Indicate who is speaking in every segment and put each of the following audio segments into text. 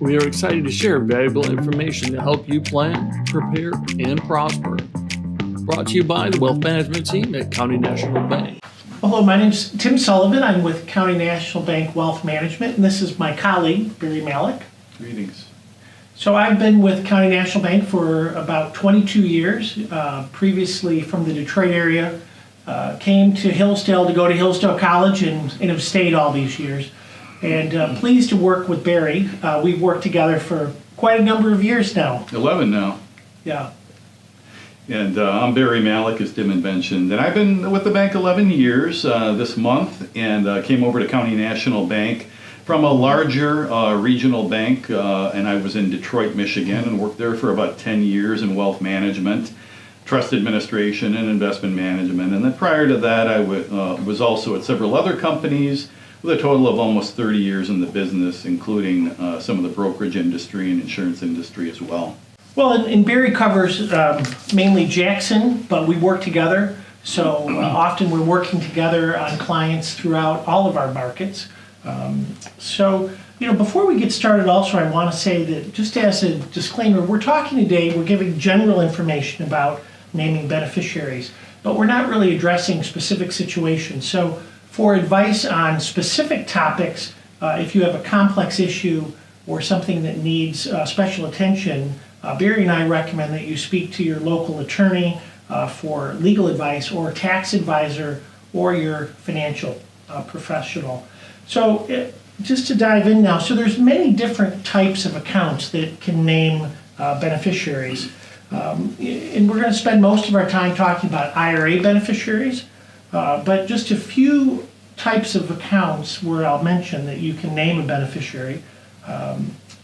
Speaker 1: We are excited to share valuable information to help you plan, prepare, and prosper. Brought to you by the Wealth Management Team at County National Bank.
Speaker 2: Hello, my name is Tim Sullivan. I'm with County National Bank Wealth Management, and this is my colleague, Barry Malik.
Speaker 3: Greetings.
Speaker 2: So I've been with County National Bank for about 22 years, previously from the Detroit area. Came to Hillsdale to go to Hillsdale College and have stayed all these years. And pleased to work with Barry. We've worked together for quite a number of years now.
Speaker 3: 11 now.
Speaker 2: Yeah.
Speaker 3: And I'm Barry Malik, as Tim had mentioned. And I've been with the bank 11 years this month, and came over to County National Bank from a larger regional bank. And I was in Detroit, Michigan, and worked there for about 10 years in wealth management, trust administration, and investment management. And then prior to that, I was also at several other companies with a total of almost 30 years in the business, including some of the brokerage industry and insurance industry as well.
Speaker 2: Well, and Barry covers mainly Jackson, but we work together. So often we're working together on clients throughout all of our markets. So, before we get started also, I want to say that just as a disclaimer, we're talking today, we're giving general information about naming beneficiaries, but we're not really addressing specific situations. So for advice on specific topics, if you have a complex issue or something that needs special attention, Barry and I recommend that you speak to your local attorney for legal advice, or tax advisor, or your financial professional. So just to dive in now, so there's many different types of accounts that can name beneficiaries. And we're going to spend most of our time talking about IRA beneficiaries, but just a few types of accounts where I'll mention that you can name a beneficiary.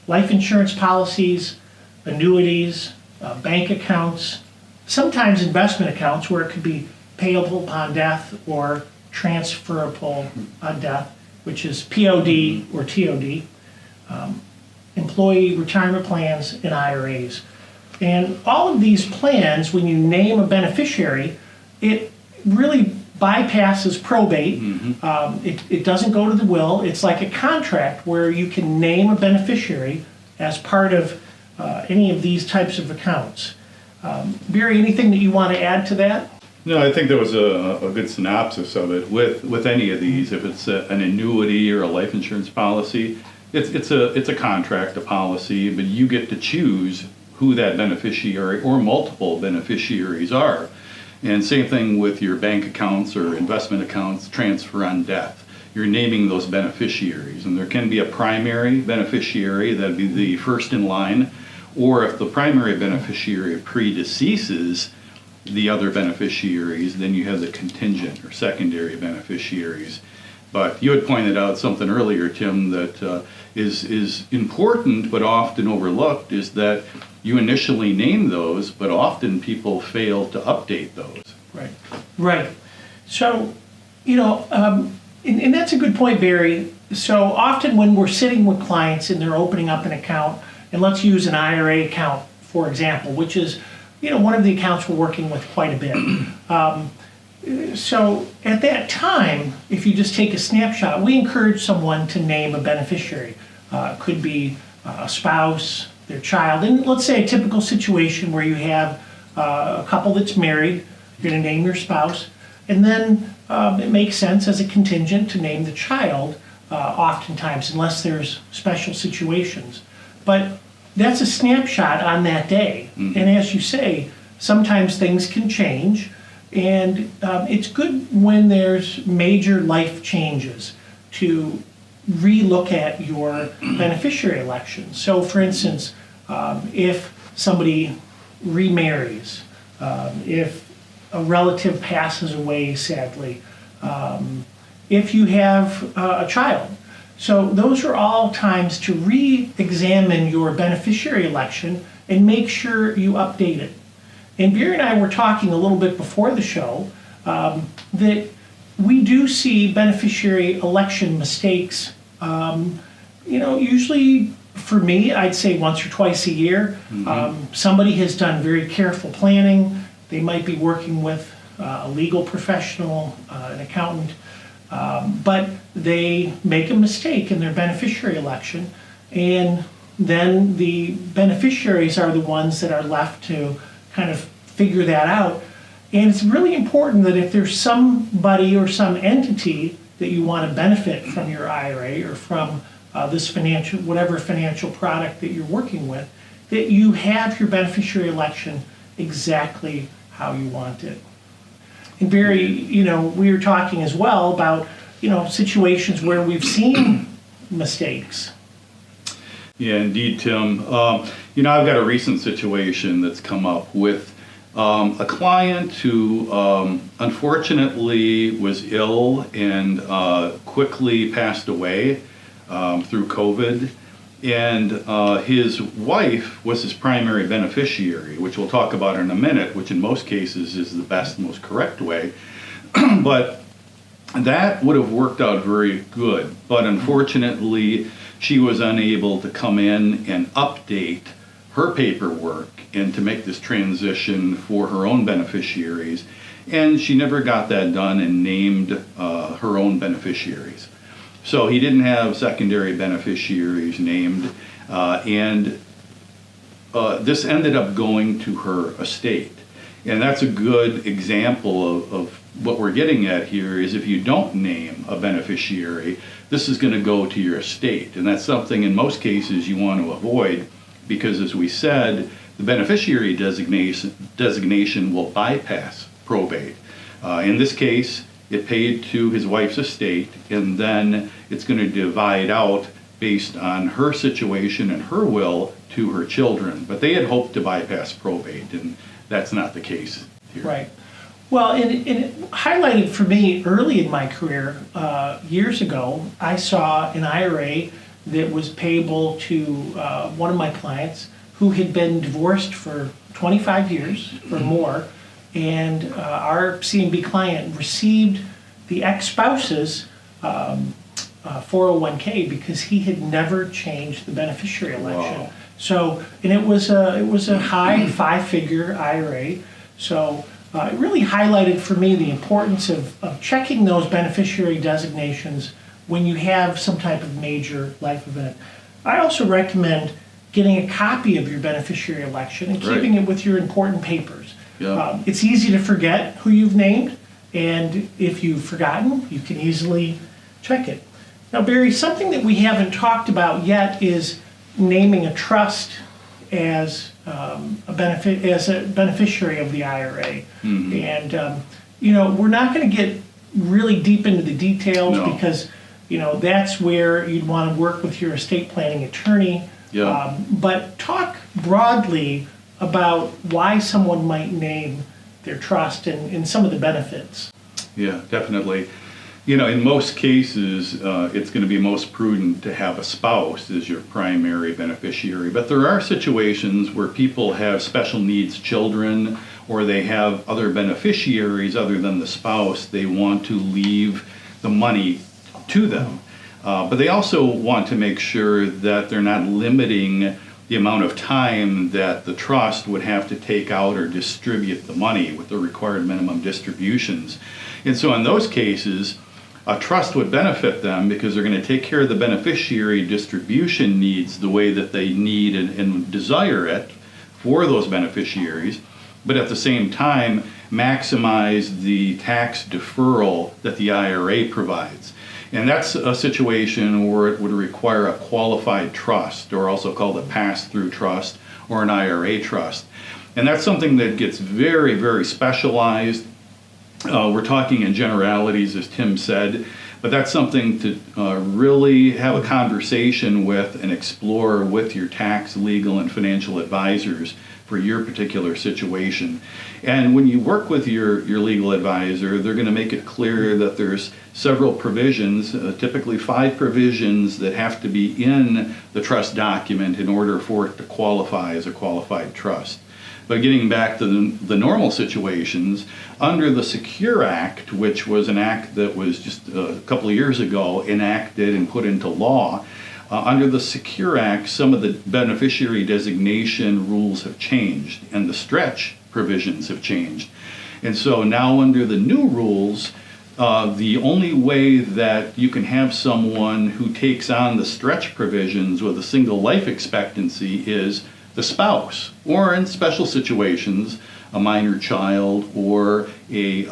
Speaker 2: Life insurance policies, annuities, bank accounts, sometimes investment accounts where it could be payable upon death or transferable on death, which is POD or TOD, employee retirement plans, and IRAs. And all of these plans, when you name a beneficiary, it really bypasses probate. It doesn't go to the will. It's like a contract where you can name a beneficiary as part of any of these types of accounts. Barry, anything that you want to add to that?
Speaker 3: No, I think that was a good synopsis of it. With any of these, if it's an annuity or a life insurance policy, it's a contract, a policy, but you get to choose who that beneficiary or multiple beneficiaries are. And same thing with your bank accounts or investment accounts, transfer on death. You're naming those beneficiaries, and there can be a primary beneficiary, that'd be the first in line, or if the primary beneficiary predeceases the other beneficiaries, then you have the contingent or secondary beneficiaries. But you had pointed out something earlier, Tim, that is important but often overlooked, is that you initially name those, but often people fail to update those.
Speaker 2: Right. So, and that's a good point, Barry. So often when we're sitting with clients and they're opening up an account, and let's use an IRA account, for example, which is, one of the accounts we're working with quite a bit. So at that time, if you just take a snapshot, we encourage someone to name a beneficiary. Could be a spouse, their child, and let's say a typical situation where you have a couple that's married, you're going to name your spouse, and then it makes sense as a contingent to name the child oftentimes, unless there's special situations. But that's a snapshot on that day. And as you say, sometimes things can change, and it's good when there's major life changes to relook at your beneficiary election. So for instance, if somebody remarries, if a relative passes away sadly, if you have a child. So those are all times to re-examine your beneficiary election and make sure you update it. And Barry and I were talking a little bit before the show that we do see beneficiary election mistakes, usually for me, I'd say once or twice a year. Somebody has done very careful planning. They might be working with a legal professional, an accountant, but they make a mistake in their beneficiary election, and then the beneficiaries are the ones that are left to kind of figure that out. And it's really important that if there's somebody or some entity that you want to benefit from your IRA or from this whatever financial product that you're working with, that you have your beneficiary election exactly how you want it. And Barry, we were talking as well about, situations where we've seen mistakes.
Speaker 3: Yeah, indeed, Tim. I've got a recent situation that's come up with a client who unfortunately was ill and quickly passed away through COVID. And his wife was his primary beneficiary, which we'll talk about in a minute, which in most cases is the best, most correct way. But that would have worked out very good. But unfortunately, she was unable to come in and update her paperwork and to make this transition for her own beneficiaries. And she never got that done and named her own beneficiaries. So he didn't have secondary beneficiaries named, and this ended up going to her estate. And that's a good example of what we're getting at here is if you don't name a beneficiary, this is going to go to your estate. And that's something in most cases you want to avoid because, as we said, the beneficiary designation will bypass probate. In this case, it paid to his wife's estate, and then it's going to divide out based on her situation and her will to her children. But they had hoped to bypass probate, and that's not the case here.
Speaker 2: Right. Well, and it highlighted for me early in my career, years ago, I saw an IRA that was payable to one of my clients who had been divorced for 25 years or more, and our CNB client received the ex-spouse's 401k because he had never changed the beneficiary election.
Speaker 3: Wow.
Speaker 2: So, and it was a high five-figure IRA. So it really highlighted for me the importance of checking those beneficiary designations when you have some type of major life event. I also recommend getting a copy of your beneficiary election and keeping it with your important papers.
Speaker 3: Yeah.
Speaker 2: It's easy to forget who you've named, and if you've forgotten, you can easily check it. Now, Barry, something that we haven't talked about yet is naming a trust as a beneficiary of the IRA. Mm-hmm. And we're not going to get really deep into the details because that's where you'd want to work with your estate planning attorney.
Speaker 3: Yeah.
Speaker 2: But talk broadly about why someone might name their trust and some of the benefits.
Speaker 3: Yeah, definitely. In most cases, it's going to be most prudent to have a spouse as your primary beneficiary. But there are situations where people have special needs children or they have other beneficiaries other than the spouse. They want to leave the money to them. But they also want to make sure that they're not limiting the amount of time that the trust would have to take out or distribute the money with the required minimum distributions. And so in those cases, a trust would benefit them because they're going to take care of the beneficiary distribution needs the way that they need and desire it for those beneficiaries, but at the same time maximize the tax deferral that the IRA provides. And that's a situation where it would require a qualified trust, or also called a pass-through trust or an IRA trust. And that's something that gets very, very specialized. We're talking in generalities, as Tim said, but that's something to really have a conversation with and explore with your tax, legal, and financial advisors for your particular situation. And when you work with your legal advisor, they're going to make it clear that there's several provisions, typically 5 provisions that have to be in the trust document in order for it to qualify as a qualified trust. But getting back to the normal situations, under the Secure Act, which was an act that was just a couple of years ago enacted and put into law, under the Secure Act, some of the beneficiary designation rules have changed and the stretch provisions have changed. And so now under the new rules, The only way that you can have someone who takes on the stretch provisions with a single life expectancy is the spouse, or in special situations, a minor child or a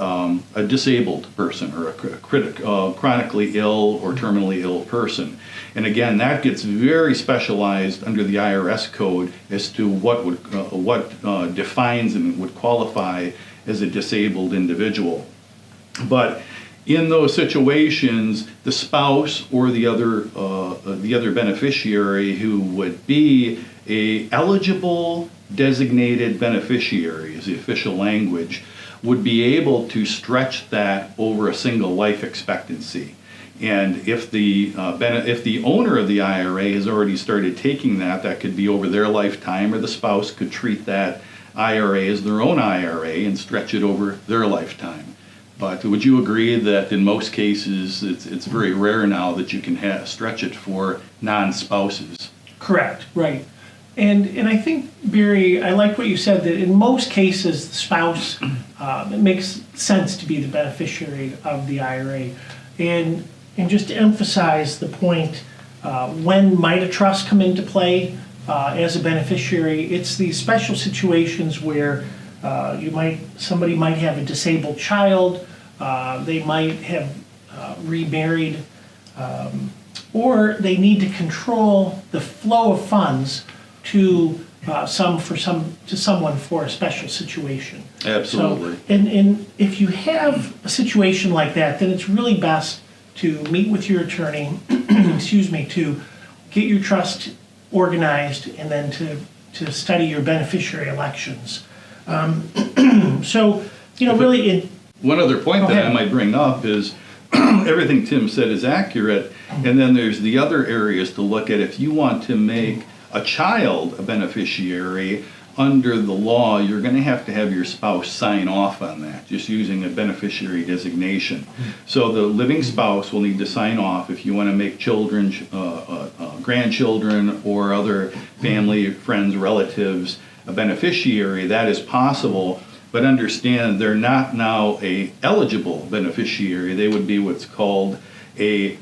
Speaker 3: disabled person or a chronically ill or terminally ill person. And again, that gets very specialized under the IRS code as to what defines and would qualify as a disabled individual. But in those situations, the spouse or the other beneficiary who would be a eligible designated beneficiary, is the official language, would be able to stretch that over a single life expectancy. And if the owner of the IRA has already started taking that, that could be over their lifetime, or the spouse could treat that IRA as their own IRA and stretch it over their lifetime. But would you agree that in most cases it's very rare now that you can stretch it for non-spouses?
Speaker 2: Correct, right. And I think, Barry, I like what you said, that in most cases the spouse, it makes sense to be the beneficiary of the IRA. And just to emphasize the point, when might a trust come into play as a beneficiary? It's these special situations where somebody might have a disabled child, they might have remarried, or they need to control the flow of funds to someone for a special situation.
Speaker 3: Absolutely.
Speaker 2: So, and if you have a situation like that, then it's really best to meet with your attorney, excuse me, to get your trust organized and then to study your beneficiary elections. So, really.
Speaker 3: One other point that I might bring up is everything Tim said is accurate, and then there's the other areas to look at. If you want to make a child a beneficiary, under the law, you're going to have your spouse sign off on that, just using a beneficiary designation. So the living spouse will need to sign off if you want to make children, grandchildren, or other family, friends, relatives a beneficiary. That is possible, but understand they're not now a eligible beneficiary. They would be what's called a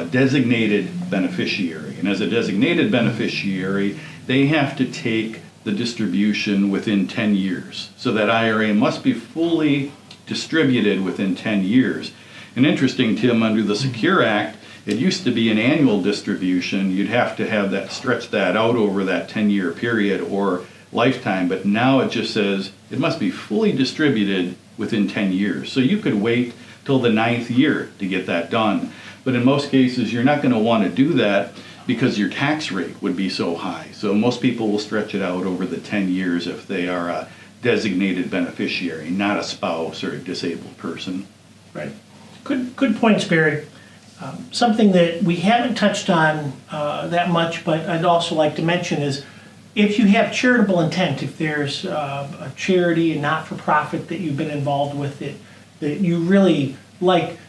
Speaker 3: designated beneficiary. And as a designated beneficiary, they have to take the distribution within 10 years. So that IRA must be fully distributed within 10 years. And interesting, Tim, under the Secure Act, it used to be an annual distribution. You'd have to have that, stretch that out over that 10-year period or lifetime, but now it just says it must be fully distributed within 10 years. So you could wait till the 9th year to get that done. But in most cases, you're not going to want to do that because your tax rate would be so high. So most people will stretch it out over the 10 years if they are a designated beneficiary, not a spouse or a disabled person.
Speaker 2: Right. Good points, Barry. Something that we haven't touched on that much, but I'd also like to mention is if you have charitable intent, if there's a charity, a not-for-profit that you've been involved with, that you really like.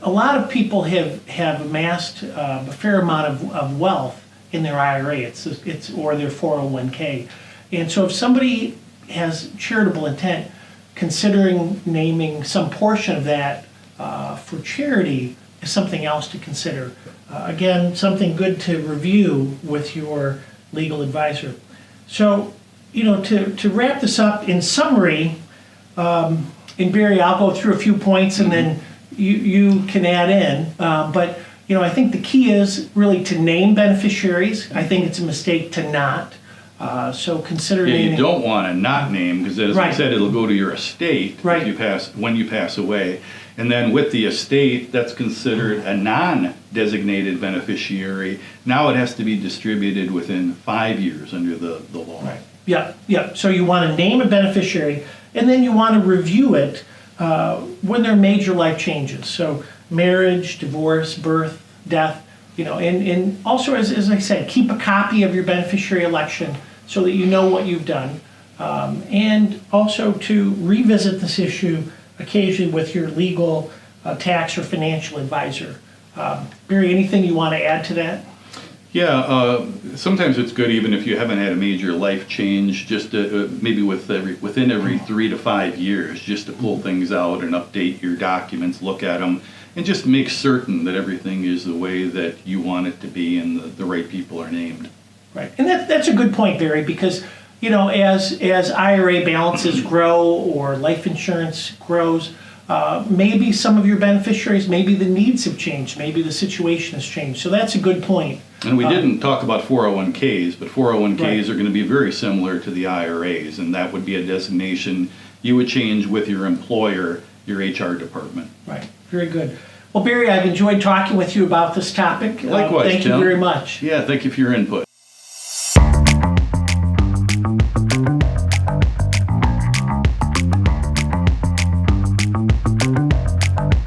Speaker 2: A lot of people have amassed a fair amount of wealth in their IRA, or their 401k. And so if somebody has charitable intent, considering naming some portion of that for charity is something else to consider. Again, something good to review with your legal advisor. So, to wrap this up, in summary, and Barry, I'll go through a few points and then you can add in, but I think the key is really to name beneficiaries. I think it's a mistake to not. So consider naming.
Speaker 3: You don't want to not name, because as I said, it'll go to your estate
Speaker 2: if
Speaker 3: when you pass away. And then with the estate, that's considered a non-designated beneficiary. Now it has to be distributed within 5 years under the law.
Speaker 2: Right. Yeah. So you want to name a beneficiary, and then you want to review it when there are major life changes. So marriage, divorce, birth, death, and also, as I said, keep a copy of your beneficiary election so that you know what you've done. And also to revisit this issue occasionally with your legal, tax, or financial advisor. Barry, anything you want to add to that?
Speaker 3: Yeah, sometimes it's good even if you haven't had a major life change, just to, maybe within every 3 to 5 years, just to pull things out and update your documents, look at them, and just make certain that everything is the way that you want it to be and the right people are named.
Speaker 2: Right, and that's a good point, Barry, because as IRA balances grow or life insurance grows, maybe some of your beneficiaries, maybe the needs have changed, maybe the situation has changed. So that's a good point.
Speaker 3: And we didn't talk about 401ks, but 401ks
Speaker 2: Right.
Speaker 3: are going to be very similar to the IRAs, and that would be a designation you would change with your employer, your HR department.
Speaker 2: Right, very good. Well, Barry, I've enjoyed talking with you about this topic.
Speaker 3: Likewise,
Speaker 2: thank
Speaker 3: Tim.
Speaker 2: you very much.
Speaker 3: Yeah, thank you for your input.